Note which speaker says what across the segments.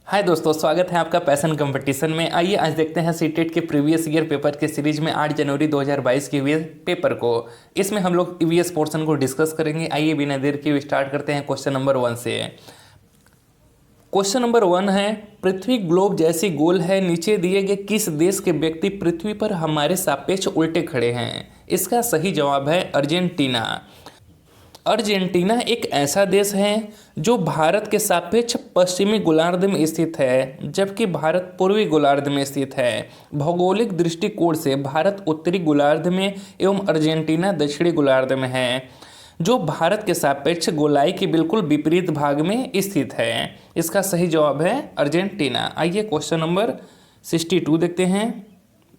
Speaker 1: हाय दोस्तों, स्वागत है आपका पैशन कंपटीशन में। आइए आज देखते हैं सीटेट के प्रीवियस ईयर पेपर के सीरीज में 8 जनवरी 2022 के हुए पेपर को। इसमें हम लोग ईवीएस पोर्शन को डिस्कस करेंगे। आइए बिना देर के स्टार्ट करते हैं क्वेश्चन नंबर 1 से। क्वेश्चन नंबर 1 है, पृथ्वी ग्लोब जैसी गोल है, नीचे दिए गए किस देश के व्यक्ति पृथ्वी पर हमारे सापेक्ष उल्टे खड़े हैं? इसका सही जवाब है अर्जेंटीना। अर्जेंटीना एक ऐसा देश है जो भारत के सापेक्ष पश्चिमी गोलार्ध में स्थित है, जबकि भारत पूर्वी गोलार्ध में स्थित है। भौगोलिक दृष्टिकोण से भारत उत्तरी गोलार्ध में एवं अर्जेंटीना दक्षिणी गोलार्ध में है, जो भारत के सापेक्ष गोलाई के बिल्कुल विपरीत भाग में स्थित है। इसका सही जवाब है अर्जेंटीना। आइए क्वेश्चन नंबर 62 देखते हैं।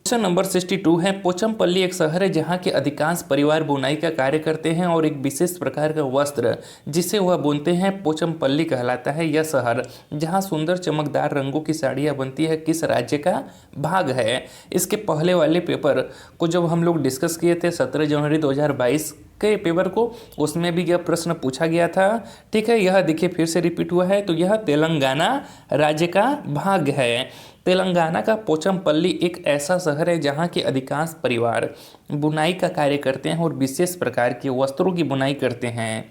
Speaker 1: क्वेश्चन नंबर 62 है, पोचमपल्ली एक शहर है जहाँ के अधिकांश परिवार बुनाई का कार्य करते हैं और एक विशेष प्रकार का वस्त्र जिसे वह बुनते हैं पोचमपल्ली कहलाता है। यह शहर जहाँ सुंदर चमकदार रंगों की साड़ियाँ बनती है किस राज्य का भाग है? इसके पहले वाले पेपर को जब हम लोग डिस्कस किए थे 17 जनवरी 2022 के पेपर को, उसमें भी यह प्रश्न पूछा गया था। ठीक है, यह देखिए फिर से रिपीट हुआ है, तो यह तेलंगाना राज्य का भाग है। तेलंगाना का पोचमपल्ली एक ऐसा शहर है जहाँ के अधिकांश परिवार बुनाई का कार्य करते हैं और विशेष प्रकार के वस्त्रों की बुनाई करते हैं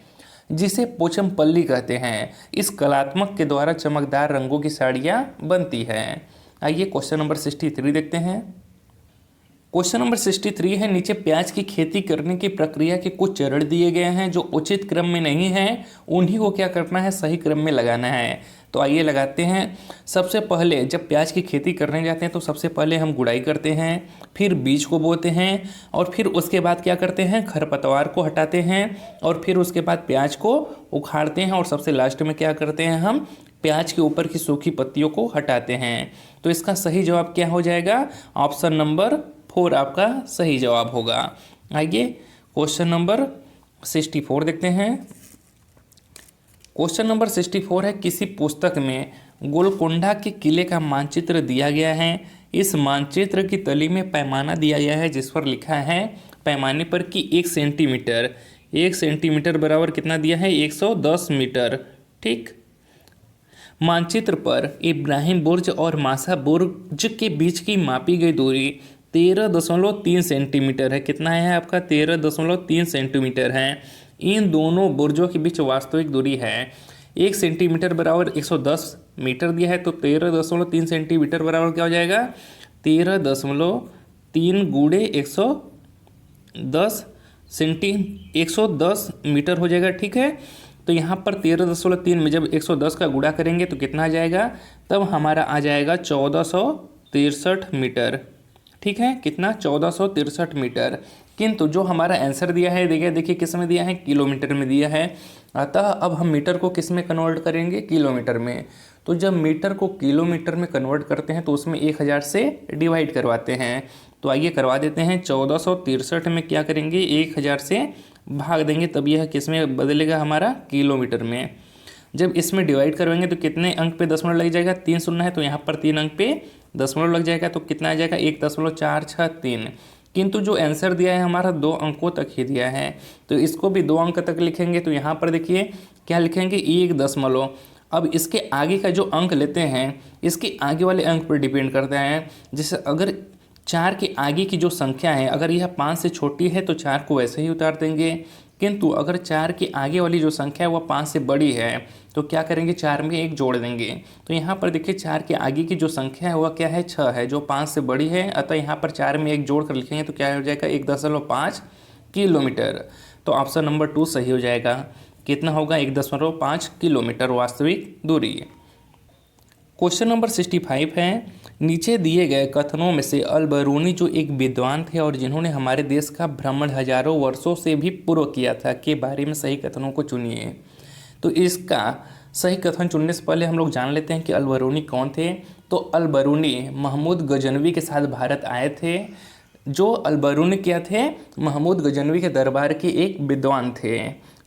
Speaker 1: जिसे पोचमपल्ली कहते हैं। इस कलात्मक के द्वारा चमकदार रंगों की साड़ियाँ बनती हैं। आइए क्वेश्चन नंबर 63 देखते हैं। क्वेश्चन नंबर 63 है, नीचे प्याज की खेती करने की प्रक्रिया के कुछ चरण दिए गए हैं जो उचित क्रम में नहीं है, उन्हीं को क्या करना है? सही क्रम में लगाना है। तो आइए लगाते हैं। सबसे पहले जब प्याज की खेती करने जाते हैं तो सबसे पहले हम गुड़ाई करते हैं, फिर बीज को बोते हैं और फिर उसके बाद क्या करते हैं? खरपतवार को हटाते हैं और फिर उसके बाद प्याज को उखाड़ते हैं और सबसे लास्ट में क्या करते हैं? हम प्याज के ऊपर की सूखी पत्तियों को हटाते हैं। तो इसका सही जवाब क्या हो जाएगा? ऑप्शन नंबर 4 आपका सही जवाब होगा। आइए क्वेश्चन नंबर 64 देखते हैं। क्वेश्चन नंबर 64 है, किसी पुस्तक में गोलकोंडा के किले का मानचित्र दिया गया है। इस मानचित्र की तली में पैमाना दिया गया है जिस पर लिखा है पैमाने पर कि 1 सेंटीमीटर। 1 सेंटीमीटर बराबर कितना दिया है? 110 मीटर। ठीक, मानचित्र पर इब्राहिम बुर्ज और मासा बुर्ज के बीच की मापी गई दूरी 13.3 सेंटीमीटर है। कितना है आपका? 13.3 सेंटीमीटर है। इन दोनों बुर्जों के बीच वास्तविक दूरी है 1 सेंटीमीटर बराबर 110 मीटर दिया है, तो 13.3 सेंटीमीटर बराबर क्या हो जाएगा? 13.3 गुणे 110 110 मीटर हो जाएगा। ठीक है, तो यहाँ पर 13.3 में जब 110 का गुणा करेंगे तो कितना आ जाएगा? तब हमारा आ जाएगा 1463 मीटर। ठीक है, कितना? 1463 मीटर। किंतु जो हमारा आंसर दिया है देखिए किस में दिया है? किलोमीटर में दिया है। अतः अब हम मीटर को किस में कन्वर्ट करेंगे? किलोमीटर में। तो जब मीटर को किलोमीटर में कन्वर्ट करते हैं तो उसमें 1000 से डिवाइड करवाते हैं। तो आइए करवा देते हैं। 1463 में क्या करेंगे? 1000 से भाग देंगे, तब यह किस में बदलेगा? हमारा किलोमीटर में। जब इसमें डिवाइड करवाएंगे तो कितने अंक पे दशमलव लग जाएगा? 3 शून्य है तो यहाँ पर 3 अंक पे दशमलव लग जाएगा, तो कितना आ जाएगा? 1.463। किंतु जो आंसर दिया है हमारा 2 अंकों तक ही दिया है, तो इसको भी 2 अंक तक लिखेंगे। तो यहाँ पर देखिए क्या लिखेंगे? 1 दशमलव। अब इसके आगे का जो अंक लेते हैं इसके आगे वाले अंक पर डिपेंड करता है। जैसे अगर 4 के आगे की जो संख्या है अगर यह 5 से छोटी है तो 4 को वैसे ही उतार देंगे, किंतु अगर 4 के आगे वाली जो संख्या है वह 5 से बड़ी है तो क्या करेंगे? 4 में 1 जोड़ देंगे। तो यहाँ पर देखिए 4 के आगे की जो संख्या है वह क्या है? 6 है, जो 5 से बड़ी है। अतः यहाँ पर 4 में 1 जोड़ कर लिखेंगे तो क्या हो जाएगा? 1.5 किलोमीटर। तो ऑप्शन नंबर 2 सही हो जाएगा। कितना होगा? 1.5 किलोमीटर वास्तविक दूरी। क्वेश्चन नंबर 65 है, नीचे दिए गए कथनों में से अल बरूनी जो एक विद्वान थे और जिन्होंने हमारे देश का भ्रमण हजारों वर्षों से भी पूर्व किया था के बारे में सही कथनों को चुनिए। तो इसका सही कथन चुनने से पहले हम लोग जान लेते हैं कि अल बरूनी कौन थे। तो अल बरूनी महमूद गजनवी के साथ भारत आए थे। जो अल बरूनी क्या थे? महमूद गजनवी के दरबार के एक विद्वान थे।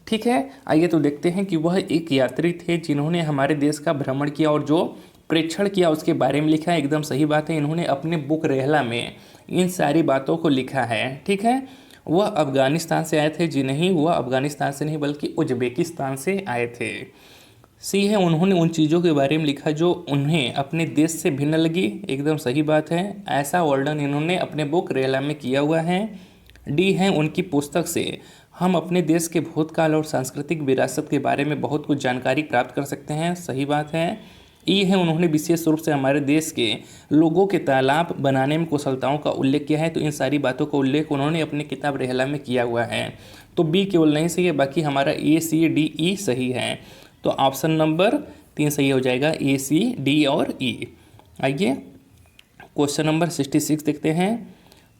Speaker 1: ठीक है, आइए तो देखते हैं कि वह एक यात्री थे जिन्होंने हमारे देश का भ्रमण किया और जो प्रेक्षण किया उसके बारे में लिखा है। एकदम सही बात है, इन्होंने अपने बुक रेहला में इन सारी बातों को लिखा है। ठीक है, वह अफ़गानिस्तान से आए थे। जी नहीं, वह अफ़गानिस्तान से नहीं बल्कि उज़्बेकिस्तान से आए थे। सी है, उन्होंने उन चीज़ों के बारे में लिखा जो उन्हें अपने देश से भिन्न लगी। एकदम सही बात है, ऐसा वर्णन इन्होंने अपने बुक रेला में किया हुआ है। डी है, उनकी पुस्तक से हम अपने देश के भूतकाल और सांस्कृतिक विरासत के बारे में बहुत कुछ जानकारी प्राप्त कर सकते हैं। सही बात है। ई है, उन्होंने विशेष रूप से हमारे देश के लोगों के तालाब बनाने में कुशलताओं का उल्लेख किया है। तो इन सारी बातों का उल्लेख उन्होंने अपनी किताब रेहला में किया हुआ है। तो बी केवल नहीं सही है, बाकी हमारा ए सी डी ई सही है। तो ऑप्शन नंबर 3 सही हो जाएगा, ए सी डी और ई। आइए क्वेश्चन नंबर 66 देखते हैं।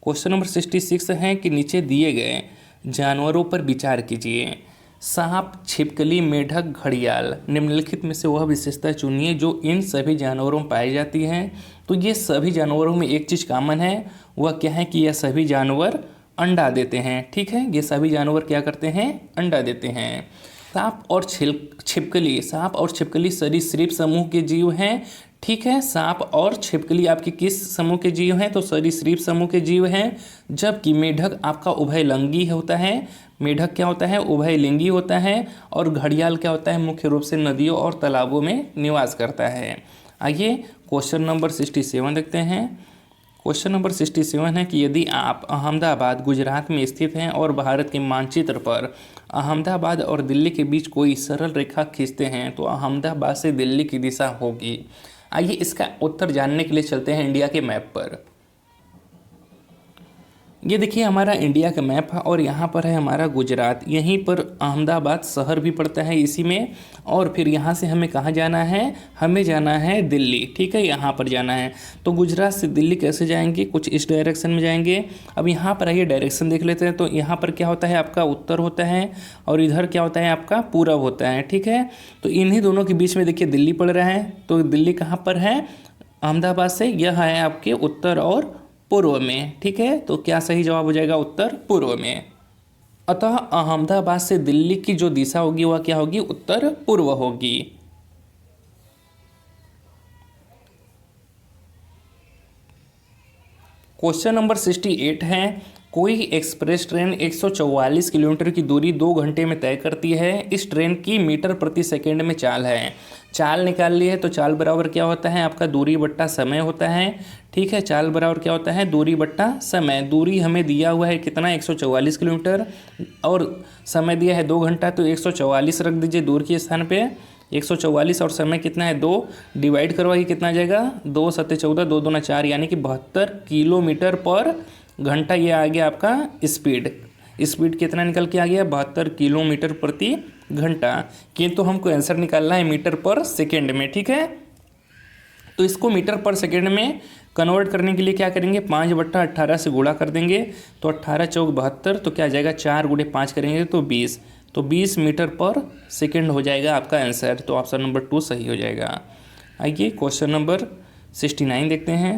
Speaker 1: क्वेश्चन नंबर 66 है कि नीचे दिए गए जानवरों पर विचार कीजिए। सांप, छिपकली, मेढक, घड़ियाल, निम्नलिखित में से वह विशेषता चुनिए जो इन सभी जानवरों में पाई जाती है। तो ये सभी जानवरों में एक चीज़ कॉमन है, वह क्या है कि यह सभी जानवर अंडा देते हैं। ठीक है, ये सभी जानवर क्या करते हैं, अंडा देते हैं। सांप और छिपकली सरीसृप समूह के जीव हैं। ठीक है, सांप और छिपकली आपके किस समूह के जीव हैं, तो सरीसृप समूह के जीव हैं। जबकि मेढक आपका उभयलिंगी होता है। मेढक क्या होता है, उभयलिंगी होता है। और घड़ियाल क्या होता है, मुख्य रूप से नदियों और तालाबों में निवास करता है। आइए क्वेश्चन नंबर 67 देखते हैं। क्वेश्चन नंबर 67 है कि यदि आप अहमदाबाद गुजरात में स्थित हैं और भारत के मानचित्र पर अहमदाबाद और दिल्ली के बीच कोई सरल रेखा खींचते हैं तो अहमदाबाद से दिल्ली की दिशा होगी। आइए इसका उत्तर जानने के लिए चलते हैं इंडिया के मैप पर। ये देखिए हमारा इंडिया का मैप है और यहाँ पर है हमारा गुजरात। यहीं पर अहमदाबाद शहर भी पड़ता है इसी में। और फिर यहाँ से हमें कहाँ जाना है, हमें जाना है दिल्ली। ठीक है, यहाँ पर जाना है। तो गुजरात से दिल्ली कैसे जाएंगे, कुछ इस डायरेक्शन में जाएंगे। अब यहाँ पर आइए डायरेक्शन देख लेते हैं। तो यहाँ पर क्या होता है, आपका उत्तर होता है और इधर क्या होता है, आपका पूरब होता है। ठीक है, तो इन्हीं दोनों के बीच में देखिए दिल्ली पड़ रहा है। तो दिल्ली कहाँ पर है, अहमदाबाद से यह है आपके उत्तर और पूर्व में। ठीक है, तो क्या सही जवाब हो जाएगा, उत्तर पूर्व में। अतः अहमदाबाद से दिल्ली की जो दिशा होगी वह क्या होगी, उत्तर पूर्व होगी। क्वेश्चन नंबर 68 है, कोई एक्सप्रेस ट्रेन 144 किलोमीटर की दूरी 2 घंटे में तय करती है। इस ट्रेन की मीटर प्रति सेकंड में चाल है। चाल निकाल ली है, तो चाल बराबर क्या होता है, आपका दूरी बट्टा समय होता है। ठीक है, चाल बराबर क्या होता है, दूरी बट्टा समय। दूरी हमें दिया हुआ है कितना, 144 किलोमीटर, और समय दिया है 2 घंटा। तो 144 रख दीजिए दूर के स्थान पे। 144 और समय कितना है 2, डिवाइड करवाइए कितना आ जाएगा, 2 7 14, 2 2 4, यानी कि 72 किलोमीटर पर घंटा। ये आ गया आपका स्पीड कितना निकल के आ गया, 72 किलोमीटर प्रति घंटा। किंतु हमको आंसर निकालना है मीटर पर सेकेंड में। ठीक है, तो इसको मीटर पर सेकेंड में कन्वर्ट करने के लिए क्या करेंगे, 5/18 से गुणा कर देंगे। तो 18 चौक 72, तो क्या आ जाएगा, 4 × 5 करेंगे तो 20। तो 20 मीटर पर सेकेंड हो जाएगा आपका आंसर। तो ऑप्शन नंबर 2 सही हो जाएगा। आइए क्वेश्चन नंबर 69 देखते हैं।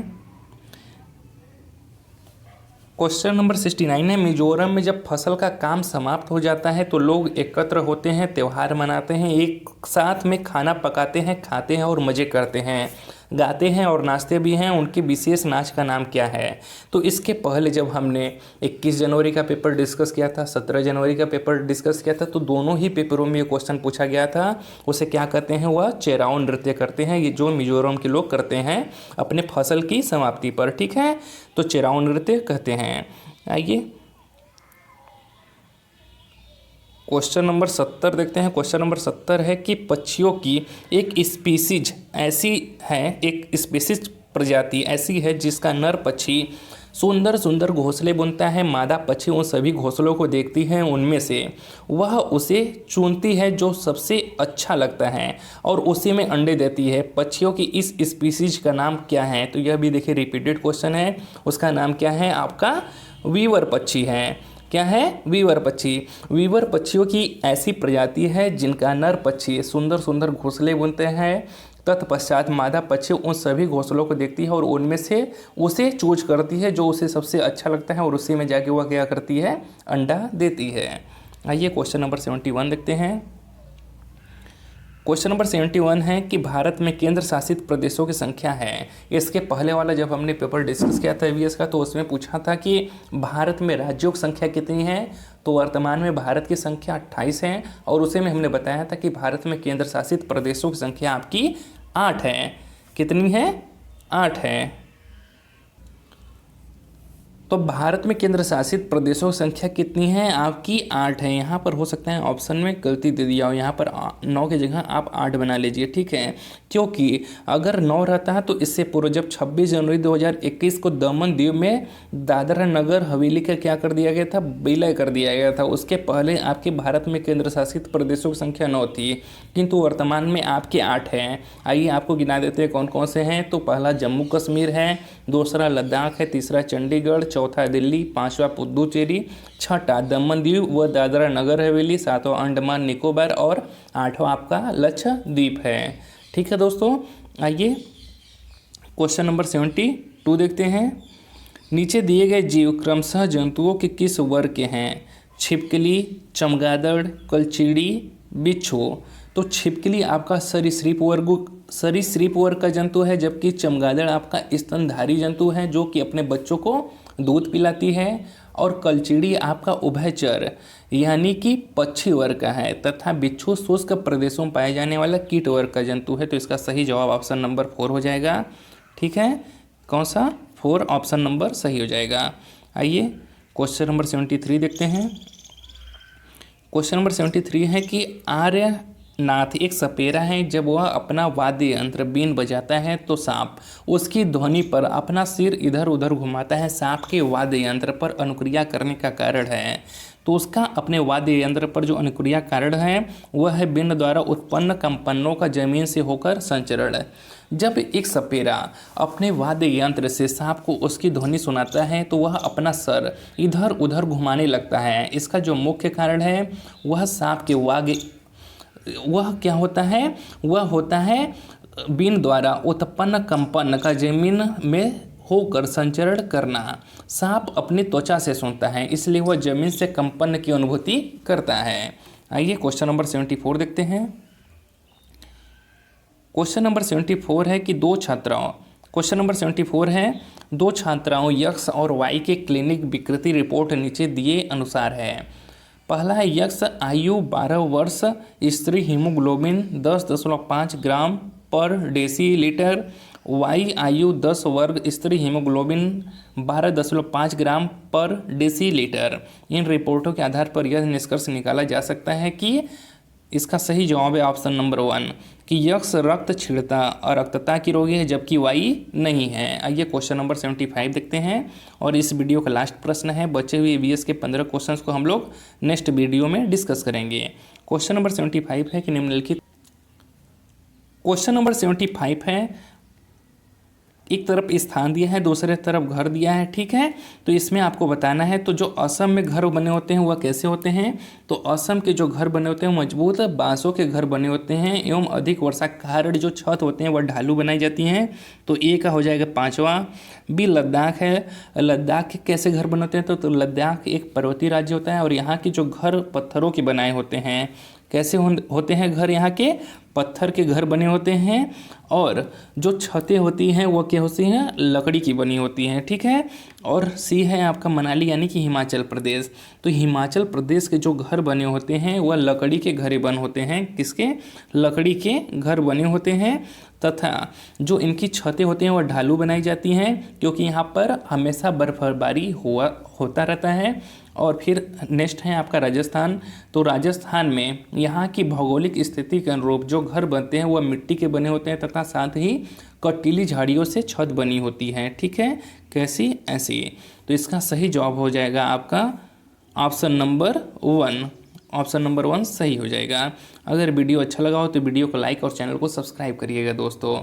Speaker 1: क्वेश्चन नंबर 69 है, मिजोरम में जब फसल का काम समाप्त हो जाता है तो लोग एकत्र होते हैं, त्यौहार मनाते हैं, एक साथ में खाना पकाते हैं, खाते हैं और मज़े करते हैं, गाते हैं और नाचते भी हैं। उनके विशेष नाच का नाम क्या है। तो इसके पहले जब हमने 21 जनवरी का पेपर डिस्कस किया था, 17 जनवरी का पेपर डिस्कस किया था, तो दोनों ही पेपरों में ये क्वेश्चन पूछा गया था। उसे क्या कहते हैं, वह चेराओ नृत्य करते हैं, ये जो मिजोरम के लोग करते हैं अपने फसल की समाप्ति पर। ठीक है, तो चेराओ नृत्य कहते हैं। आइए क्वेश्चन नंबर 70 देखते हैं। क्वेश्चन नंबर 70 है कि पक्षियों की एक स्पीसीज ऐसी है, एक स्पीसीज प्रजाति ऐसी है जिसका नर पक्षी सुंदर सुंदर घोंसले बुनता है। मादा पक्षी उन सभी घोंसलों को देखती है, उनमें से वह उसे चुनती है जो सबसे अच्छा लगता है और उसी में अंडे देती है। पक्षियों की इस स्पीसीज का नाम क्या है। तो यह भी देखिए रिपीटेड क्वेश्चन है। उसका नाम क्या है, आपका वीवर पक्षी है। क्या है, वीवर पक्षी। वीवर पक्षियों की ऐसी प्रजाति है जिनका नर पक्षी सुंदर सुंदर घोंसले बुनते हैं। तत्पश्चात मादा पक्षी उन सभी घोंसलों को देखती है और उनमें से उसे चूज करती है जो उसे सबसे अच्छा लगता है और उसी में जाके वह क्या करती है, अंडा देती है। आइए क्वेश्चन नंबर 71 देखते हैं। क्वेश्चन नंबर 71 है कि भारत में केंद्र शासित प्रदेशों की संख्या है। इसके पहले वाला जब हमने पेपर डिस्कस किया था ईवीएस का, तो उसमें पूछा था कि भारत में राज्यों की संख्या कितनी है। तो वर्तमान में भारत की संख्या 28 है, और उसे में हमने बताया था कि भारत में केंद्र शासित प्रदेशों की संख्या आपकी 8 है। कितनी है? 8 है। तो भारत में केंद्र शासित प्रदेशों की संख्या कितनी है? आपकी 8 है। यहाँ पर हो सकता है ऑप्शन में गलती दे दिया हो, यहाँ पर 9 की जगह आप 8 बना लीजिए, ठीक है। क्योंकि अगर 9 रहता है तो इससे पूर्व जब 26 जनवरी 2021 को दमन दीव में दादरा नगर हवेली का क्या कर दिया गया था? विलय कर दिया गया था। उसके पहले आपके भारत में केंद्र शासित प्रदेशों की संख्या 9 थी, किंतु वर्तमान में आपके 8 हैं। आइए आपको गिना देते हैं कौन कौन से हैं। तो पहला जम्मू कश्मीर है, दूसरा लद्दाख है, तीसरा चंडीगढ़, चौथा दिल्ली, पांचवा पुदुचेरी, छठा दमन दीव व दादरा नगर हवेली, सातवां अंडमान निकोबार और आठवां आपका लक्षद्वीप है। ठीक है दोस्तों, आइए क्वेश्चन नंबर 72 देखते हैं। नीचे दिए गए जीव क्रमशः जंतुओं के किस वर्ग के हैं? छिपकली, चमगादड़, कलचीड़ी, बिच्छू। तो छिपकली आपका सरीसृप वर्ग का जंतु है, जबकि चमगादड़ आपका स्तनधारी जंतु है जो कि अपने बच्चों को दूध पिलाती है, और कलचीड़ी आपका उभयचर यानी कि पक्षी वर्ग का है, तथा बिच्छू शुष्क प्रदेशों में पाए जाने वाला कीट वर्ग का जंतु है। तो इसका सही जवाब ऑप्शन नंबर 4 हो जाएगा। ठीक है, कौन सा? 4 ऑप्शन नंबर सही हो जाएगा। आइए क्वेश्चन नंबर 73 देखते हैं। क्वेश्चन नंबर 73 है कि आर्यनाथ एक सपेरा है, जब वह अपना वाद्य यंत्र बीन बजाता है तो सांप उसकी ध्वनि पर अपना सिर इधर उधर घुमाता है। सांप के वाद्य यंत्र पर अनुक्रिया करने का कारण है। तो उसका अपने वाद्य यंत्र पर जो अनुक्रिया कारण है वह है बीन द्वारा उत्पन्न कंपनों का जमीन से होकर संचरण। जब एक सपेरा अपने वाद्य यंत्र से सांप को उसकी ध्वनि सुनाता है तो वह अपना सर इधर उधर घुमाने लगता है। इसका जो मुख्य कारण है वह सांप के वह क्या होता है? वह होता है बीन द्वारा उत्पन्न कंपन का जमीन में होकर संचरण करना। सांप अपनी त्वचा से सुनता है, इसलिए वह जमीन से कंपन की अनुभूति करता है। आइए क्वेश्चन नंबर 74 देखते हैं। क्वेश्चन नंबर 74 है कि क्वेश्चन नंबर 74 है, 2 छात्राओं यक्स और वाई के क्लिनिक विकृति रिपोर्ट नीचे दिए अनुसार है। पहला है यक्स आयु 12 वर्ष, स्त्री हीमोग्लोबिन 10.5 ग्राम पर डेसीलीटर, वाई आयु 10 वर्ग, स्त्री हीमोग्लोबिन 12.5 ग्राम पर डेसीलीटर। इन रिपोर्टों के आधार पर यह निष्कर्ष निकाला जा सकता है कि इसका सही जवाब है ऑप्शन नंबर 1 कि यक्स रक्त छिड़ता और रक्तता की रोगी है, जबकि वाई नहीं है। आइए क्वेश्चन नंबर 75 देखते हैं, और इस वीडियो का लास्ट प्रश्न है। बचे हुए ईवीएस के 15 क्वेश्चंस को हम लोग नेक्स्ट वीडियो में डिस्कस करेंगे। क्वेश्चन नंबर 75 है कि निम्नलिखित क्वेश्चन नंबर 75 है, एक तरफ स्थान दिया है, दूसरे तरफ घर दिया है, ठीक है। तो इसमें आपको बताना है तो जो असम में घर बने होते हैं वह कैसे होते हैं। तो असम के जो घर बने होते हैं मजबूत बांसों के घर बने होते हैं, एवं अधिक वर्षा के कारण जो छत होते हैं वह ढालू बनाई जाती हैं। तो ए का हो जाएगा 5वां। बी लद्दाख है, लद्दाख के कैसे घर बने होते हैं? तो लद्दाख एक पर्वतीय राज्य होता है, और यहाँ के जो घर पत्थरों के बनाए होते हैं। कैसे होते हैं घर? यहाँ के पत्थर के घर बने होते हैं, और जो छतें होती हैं वो क्या होती हैं? लकड़ी की बनी होती हैं, ठीक है। और सी है आपका मनाली यानी कि हिमाचल प्रदेश। तो हिमाचल प्रदेश के जो घर बने होते हैं वह लकड़ी के घर बने होते हैं। किसके? लकड़ी के घर बने होते हैं, तथा जो इनकी छतें होती हैं वह ढालू बनाई जाती हैं, क्योंकि यहाँ पर हमेशा बर्फबारी होता रहता है। और फिर नेक्स्ट है आपका राजस्थान। तो राजस्थान में यहाँ की भौगोलिक स्थिति के अनुरूप जो घर बनते हैं वह मिट्टी के बने होते हैं, तथा साथ ही कटीली झाड़ियों से छत बनी होती है, ठीक है। कैसी? ऐसी। तो इसका सही जवाब हो जाएगा आपका ऑप्शन नंबर 1। ऑप्शन नंबर 1 सही हो जाएगा। अगर वीडियो अच्छा लगा हो तो वीडियो को लाइक और चैनल को सब्सक्राइब करिएगा दोस्तों।